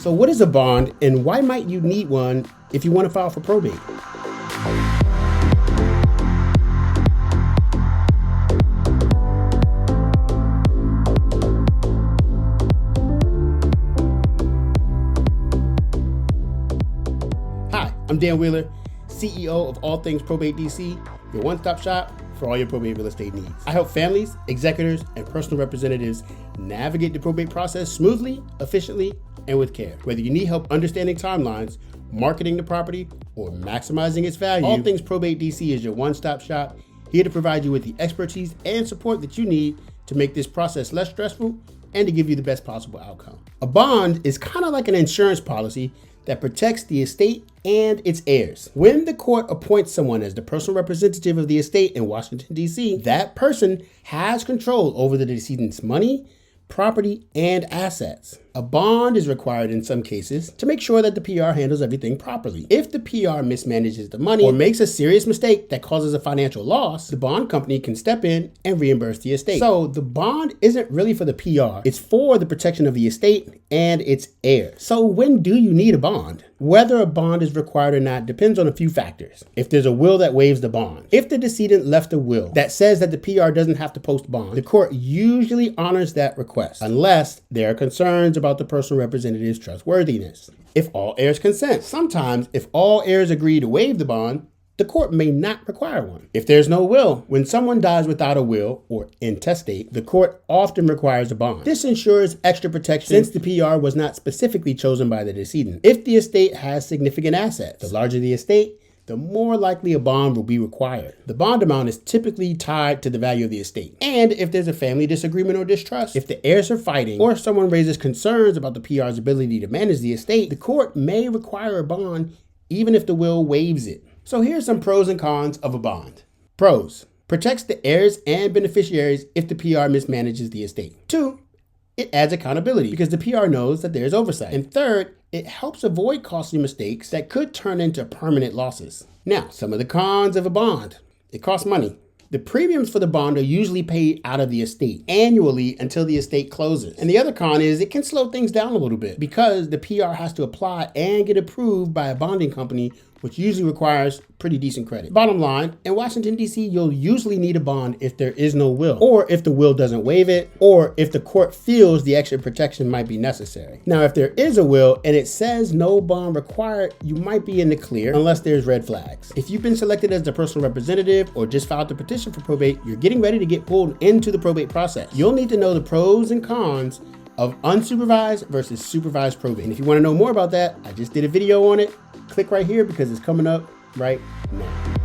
So what is a bond and why might you need one if you want to file for probate? Hi, I'm Dan Wheeler, CEO of all Things Probate DC, your one-stop shop for all your probate real estate needs. I help families, executors, and personal representatives navigate the probate process smoothly, efficiently, and with care. Whether you need help understanding timelines, marketing the property, or maximizing its value, All Things Probate DC is your one-stop shop, here to provide you with the expertise and support that you need to make this process less stressful and to give you the best possible outcome. A bond is kind of like an insurance policy that protects the estate and its heirs. When the court appoints someone as the personal representative of the estate in Washington, D.C., that person has control over the decedent's money, property, and assets. A bond is required in some cases to make sure that the PR handles everything properly. If the PR mismanages the money or makes a serious mistake that causes a financial loss, the bond company can step in and reimburse the estate. So the bond isn't really for the PR, it's for the protection of the estate and its heirs. So when do you need a bond? Whether a bond is required or not depends on a few factors. If there's a will that waives the bond, if the decedent left a will that says that the PR doesn't have to post bond, the court usually honors that request, unless there are concerns about the personal representative's trustworthiness. If all heirs consent, sometimes if all heirs agree to waive the bond, the court may not require one. If there's no will, when someone dies without a will or intestate, the court often requires a bond. This ensures extra protection since the PR was not specifically chosen by the decedent. If the estate has significant assets, the larger the estate, the more likely a bond will be required. The bond amount is typically tied to the value of the estate. And if there's a family disagreement or distrust, if the heirs are fighting, or if someone raises concerns about the PR's ability to manage the estate, the court may require a bond even if the will waives it. So here's some pros and cons of a bond. Pros: protects the heirs and beneficiaries if the PR mismanages the estate. 2, it adds accountability because the PR knows that there's oversight. And third, it helps avoid costly mistakes that could turn into permanent losses. Now, some of the cons of a bond. It costs money. The premiums for the bond are usually paid out of the estate annually until the estate closes. And the other con is it can slow things down a little bit because the PR has to apply and get approved by a bonding company, which usually requires pretty decent credit. Bottom line, in Washington, D.C., you'll usually need a bond if there is no will, or if the will doesn't waive it, or if the court feels the extra protection might be necessary. Now, if there is a will and it says no bond required, you might be in the clear unless there's red flags. If you've been selected as the personal representative or just filed the petition for probate, you're getting ready to get pulled into the probate process. You'll need to know the pros and cons of unsupervised versus supervised probate. And if you want to know more about that, I just did a video on it. Click right here because it's coming up right now.